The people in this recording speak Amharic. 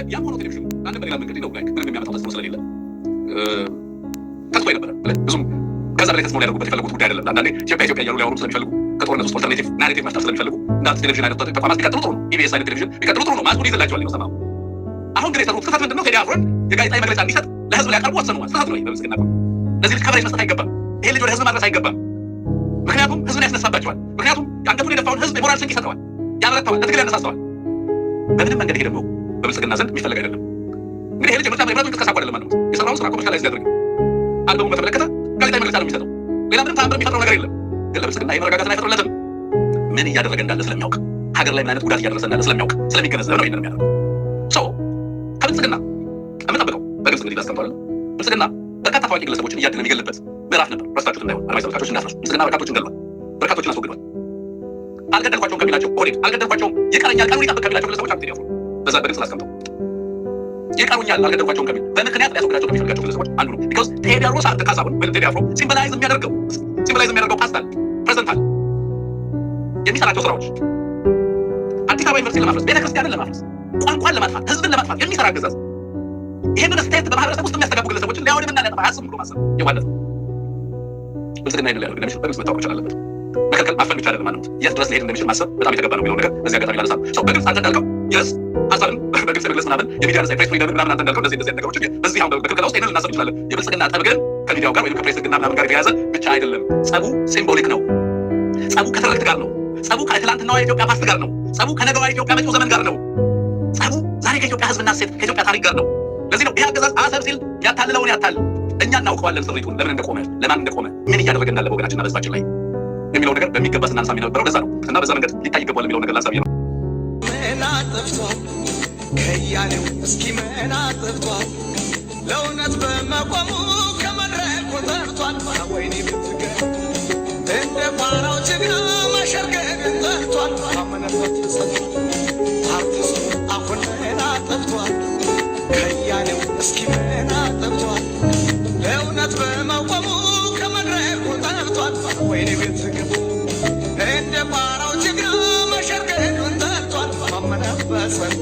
ያም ሆኖ ቴሌቪዥን አንድ በሌላ መንገድ ነው ላይ ምንም የሚያመጣው ተጽዕኖ ስለሌለ ተስፋ ነበር ብዙም ከዛ በላይ ተስፋ ሊያደርጉበት የፈለጉት ጉዳይ አይደለም። አንዳንዴ ኢትዮጵያ እያሉ ሊያወሩ ስለሚፈልጉ ከጦርነት ውስጥ ኦልተርኔቲቭ ናሬቲቭ መፍጠር ስለሚፈልጉ እንዳት ቴሌቪዥን አይነት ተቋማት ቢቀጥሉ ጥሩ ነው። ኢቢኤስ አይነት ቴሌቪዥን ቢቀጥሉ ጥሩ ነው። ማስቡን ይዘላቸዋል ነው ሰማው። አሁን ግን የሰሩት ስህተት ምንድን ነው? ቴዲ አፍሮን የጋዜጣዊ መግለጫ እንዲሰጥ ለህዝብ ሊያቀርቡ ወሰኑ። ስህተት ነው። በምስክና ለዚህ ልጅ ከበሬ መስጠት አይገባም። ይሄ ልጅ ወደ ህዝብ ማድረስ አይገባም። ምክንያቱም ህዝብን ያስነሳባቸዋል። ምክንያቱም አንገቱን የደፋውን ህዝብ የሞራል ስንቅ ይሰጠዋል፣ ያበረታዋል፣ ለትግል ያነሳሰዋል። በምንም መንገድ ይሄ ደግሞ በብልጽግና ዘንድ የሚፈለግ አይደለም። እንግዲህ ይሄ ልጅ የምርጫ መግለጫ እንቅስቃሴ አይደለም ማለት ነው። የሰራውን ስራ ኮመርሻላይዝ ያደርግ አልበሙን በተመለከተ ጋዜጣዊ መግለጫ ነው የሚሰጠው። ሌላ ምንም ተአምር የሚፈጥረው ነገር የለም። ግን ለብልጽግና የመረጋጋትን አይፈጥርለትም። ምን እያደረገ እንዳለ ስለሚያውቅ፣ ሀገር ላይ ምን አይነት ጉዳት እያደረሰ እንዳለ ስለሚያውቅ፣ ስለሚገነዘብ ነው ይሄንን የሚያደርገው። ከብልጽግና የምንጠብቀው በግልጽ እንግዲህ ታስቀምጧል። ብልጽግና በርካታ ታዋቂ ግለሰቦችን እያደነ የሚገልበት ምዕራፍ ነበር። ረስታችሁት እንዳይሆን አድማጭ ተመልካቾች እንዳትረሱ። ብልጽግና በርካቶችን ገድሏል፣ በርካቶችን አስወግዷል። አልገደልኳቸውም ከሚላቸው ኦህዴድ አልገደልኳቸውም ይቀረኛል ቀኑን ይጠብቅ ከሚላቸው ግለሰቦች አንዱ ቴዲ አፍሮ በዛ በግልጽ ስላስቀምጠው ይቀሩኛል አልገደልኳቸውም ከሚል በምክንያት ሊያስወግዳቸው ከሚፈልጋቸው ግለሰቦች አንዱ ነው። ቢኮዝ ቴዎድሮስ ካሳሁን ወይም ቴዲ አፍሮ ሲምቦላይዝ የሚያደርገው ፓስታል ፕሬዘንታል የሚሰራቸው ስራዎች አዲስ አበባ ዩኒቨርሲቲ ለማፍረስ፣ ቤተክርስቲያንን ለማፍረስ፣ ቋንቋን ለማጥፋት፣ ህዝብን ለማጥፋት የሚሰራ አገዛዝ ይህንን ስቴት በማህበረሰብ ውስጥ የሚያስተጋቡ ግለሰቦችን ሊያወድምና ሊያጠፋ አያስብም ብሎ ማሰብ የዋለት ነው። ብልጽግና ይህን ሊያደርግ እንደሚችል በግልጽ መታወቅ ይችላል አለበት። መከልከል ማፈን ብቻ አይደለም ማለት የት ድረስ ሊሄድ እንደሚችል ማሰብ በጣም የተገባ ነው የሚለውን ነገር በዚህ አጋጣሚ ላነሳ ነው። በግልጽ አንተ እንዳልከው የስ ሀሳብን በግልጽ የመግለጽ ምናምን የሚዲያ ነጻ ፕሬስ ፍሪደም ምናምን አንተ እንዳልከው እንደዚህ ነገሮች በዚህ አሁን በክልከላ ውስጥ ይህንን ልናሰብ እንችላለን። የብልጽግና ጠብ ግን ከሚዲያው ጋር ወይም ከፕሬስ ህግና ምናምን ጋር የተያያዘ ብቻ አይደለም። ጸቡ ሲምቦሊክ ነው። ጸቡ ከትርክት ጋር ነው። ጸቡ ከትላንትናዋ የኢትዮጵያ ፓስት ጋር ነው። ጸቡ ከነገዋ የኢትዮጵያ መጪው ዘመን ጋር ነው። ጸቡ ዛሬ ከኢትዮጵያ ህዝብና ሴት ከኢትዮጵያ ታሪክ ጋር ነው። ለዚህ ነው ይህ አገዛዝ አሰብ ሲል ያታልለውን ያታል። እኛ እናውቀዋለን ስሪቱን፣ ለምን እንደቆመ፣ ለማን እንደቆመ፣ ምን እያደረገ እንዳለ በወገናችንና በህዝባችን ላይ የሚለው ነገር በሚገባ ስናነሳ የነበረው ለዛ ነው እና በዛ መንገድ ሊታይ ይገባል የሚለው ነገር ላንሳ ነው። ምን አጥፍቷል ከያኔው እስኪ ምን አጥፍቷል ለእውነት በመቆሙ ከመድረኩ ጠርቷል። ወይኔ ብትገር እንደ ፋራው ጀግና ማሸርገድን ጠርቷል። አመነበት ሰጥ አርቲስቱ አሁን ምን አጥፍቷል ከያኔው እስኪ ምን አጥፍቷል ለእውነት በመቆሙ ከመድረኩ ጠርቷል። ወይኔ ብትገር እንደ ፋራው ጀግና ማሸርገድን ጠርቷል። አመነበት ሰጥ